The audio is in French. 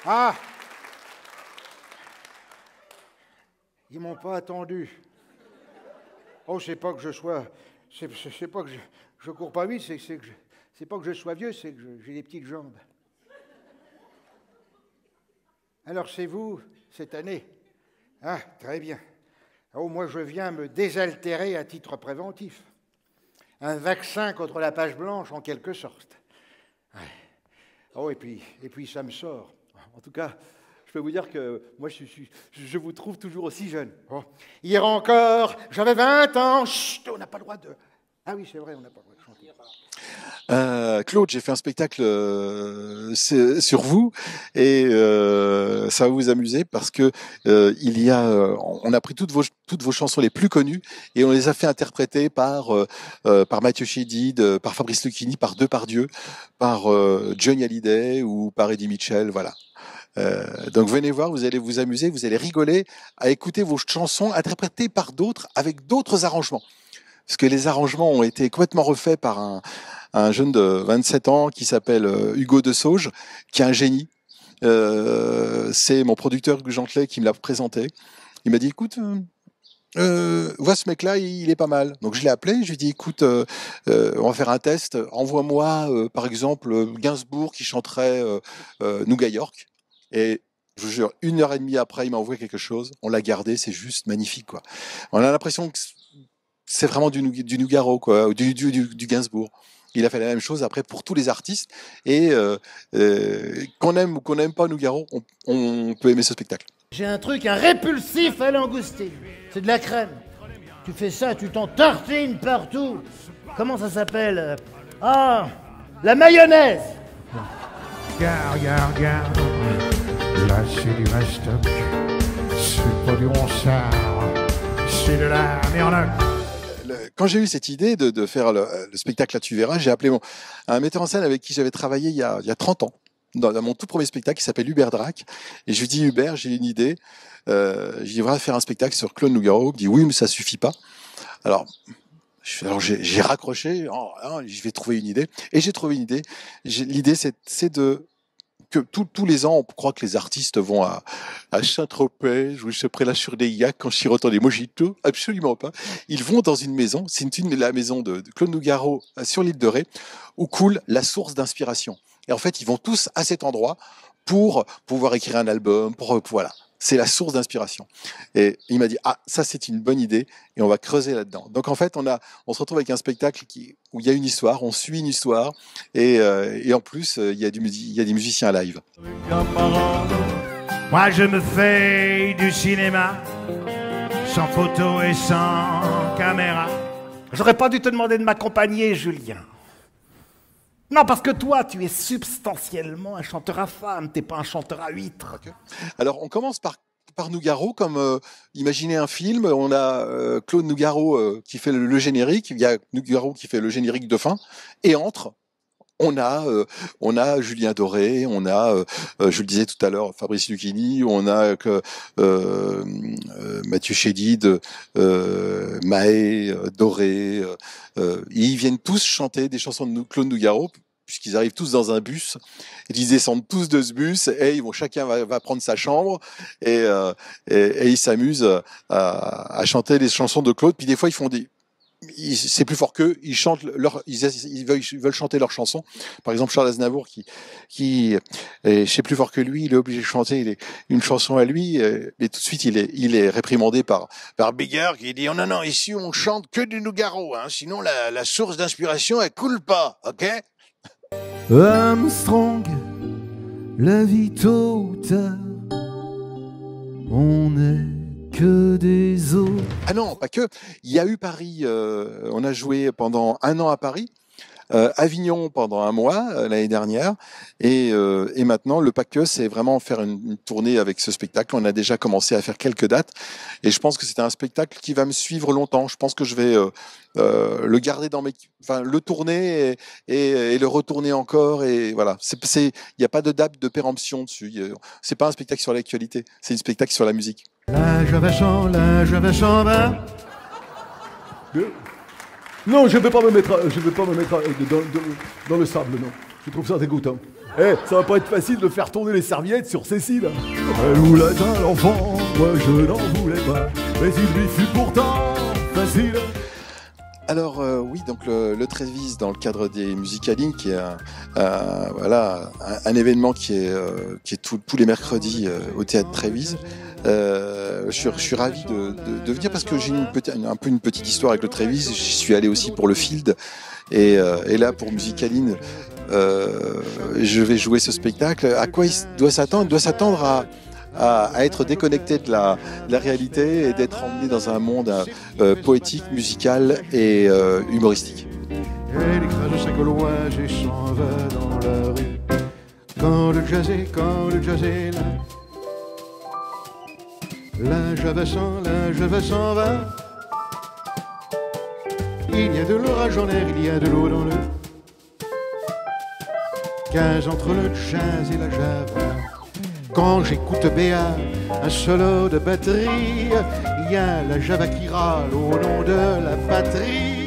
Ah! Ils m'ont pas attendu. Oh, c'est pas que je sois... C'est pas que je cours pas vite, c'est pas que je sois vieux, c'est que j'ai des petites jambes. Alors, c'est vous, cette année? Ah, très bien. Oh, moi, je viens me désaltérer à titre préventif. Un vaccin contre la page blanche, en quelque sorte. Ouais. Oh, et puis, ça me sort. En tout cas, je peux vous dire que moi, je vous trouve toujours aussi jeune. Oh. Hier encore, j'avais 20 ans. Chut, on n'a pas le droit de... Ah oui, c'est vrai, on n'a pas le droit de chanter. Claude, j'ai fait un spectacle sur vous et ça va vous amuser parce que on a pris toutes vos chansons les plus connues et on les a fait interpréter par Mathieu Chédid, par Fabrice Lucchini, par Depardieu, par Johnny Hallyday ou par Eddie Mitchell, voilà. Donc venez voir, vous allez vous amuser, vous allez rigoler à écouter vos chansons interprétées par d'autres avec d'autres arrangements. Parce que les arrangements ont été complètement refaits par un jeune de 27 ans qui s'appelle Hugo de Sauge, qui est un génie. C'est mon producteur Hugues Gentelet qui me l'a présenté. Il m'a dit, écoute, vois ce mec-là, il est pas mal. Donc je l'ai appelé, je lui ai dit, écoute, on va faire un test. Envoie-moi, par exemple, Gainsbourg qui chanterait New York. Et je vous jure, 1h30 après, il m'a envoyé quelque chose. On l'a gardé, c'est juste magnifique, quoi. On a l'impression que c'est vraiment du Nougaro, quoi, ou du Gainsbourg. Il a fait la même chose après pour tous les artistes. Et qu'on aime ou qu'on n'aime pas Nougaro, on peut aimer ce spectacle. J'ai un truc, un répulsif à langoustine. C'est de la crème. Tu fais ça, tu t'en tartines partout. Comment ça s'appelle? Ah, la mayonnaise. Regarde. Là, c'est du mastoc. C'est pas du ronsard. C'est de la merde. Quand j'ai eu cette idée de faire le spectacle Là tu verras, j'ai appelé un metteur en scène avec qui j'avais travaillé il y a 30 ans, dans mon tout premier spectacle qui s'appelle Hubert Drac. Et je lui dis, Hubert, j'ai une idée. J'y vais faire un spectacle sur Claude Nougaro. Il me dit, oui, mais ça suffit pas. Alors j'ai raccroché. Je vais trouver une idée. Et j'ai trouvé une idée. L'idée, c'est que tous les ans, on croit que les artistes vont à Saint-Tropez, où ils se prélasent sur des yachts en sirotant des mojitos. Absolument pas. Ils vont dans une maison, c'est la maison de Claude Nougaro sur l'île de Ré, où coule la source d'inspiration. Et en fait, ils vont tous à cet endroit pour pouvoir écrire un album, voilà. C'est la source d'inspiration. Et il m'a dit, ça c'est une bonne idée, et on va creuser là-dedans. Donc en fait, on se retrouve avec un spectacle où il y a une histoire, on suit une histoire, et en plus, il y a des musiciens live. Moi je me fais du cinéma, sans photo et sans caméra. J'aurais pas dû te demander de m'accompagner, Julien. Non, parce que toi, tu es substantiellement un chanteur à femmes, t'es pas un chanteur à huîtres. Okay. Alors, on commence par Nougaro, comme imaginez un film, on a Claude Nougaro qui fait le générique, il y a Nougaro qui fait le générique de fin, et on a Julien Doré, on a, je le disais tout à l'heure, Fabrice Lucchini, on a Mathieu Chédid, Mahé, Doré, ils viennent tous chanter des chansons de Claude Nougaro, puisqu'ils arrivent tous dans un bus, ils descendent tous de ce bus, et chacun va prendre sa chambre, et ils s'amusent à chanter les chansons de Claude, puis des fois ils font c'est plus fort qu'eux, ils veulent chanter leurs chansons. Par exemple, Charles Aznavour, qui c'est plus fort que lui, il est obligé de chanter une chanson à lui, mais tout de suite, il est réprimandé par Bigard, qui dit, oh non, ici, on chante que du Nougaro, hein, sinon la source d'inspiration, elle coule pas, ok? Armstrong, la vie tôt ou tard, on est que des autres. Ah non, pas que. Il y a eu Paris. On a joué pendant 1 an à Paris Avignon pendant un mois l'année dernière, et maintenant le pas que, c'est vraiment faire une tournée avec ce spectacle. On a déjà commencé à faire quelques dates, et je pense que c'est un spectacle qui va me suivre longtemps. Je pense que je vais le garder le tourner et le retourner encore, et voilà. Il n'y a pas de date de péremption dessus. C'est pas un spectacle sur l'actualité, c'est un spectacle sur la musique. Là je vais s'en va. Non, je ne vais pas me mettre, dans le sable, non. Je trouve ça dégoûtant. Ça va pas être facile de faire tourner les serviettes sur Cécile. Elle voulait un enfant, moi je n'en voulais pas, mais il lui fut pourtant facile. Alors oui, donc le Trévise, dans le cadre des Musicalines, qui est un événement qui est tous les mercredis au théâtre Trévise. Je suis ravi de venir parce que j'ai un peu une petite histoire avec le Trévise. J'y suis allé aussi pour le Field, et là pour Musicalines, je vais jouer ce spectacle. À quoi il doit s'attendre? Il doit s'attendre à être déconnecté de la réalité et d'être emmené dans un monde poétique, musical et humoristique. Elle écrase sa gauloise et s'en va dans la rue. Quand le jazz est là. Là je vais s'en va. Il y a de l'orage en l'air, il y a de l'eau dans le gaz entre le jazz et la java. Quand j'écoute Béa, un solo de batterie, il y a la java qui râle au nom de la patrie.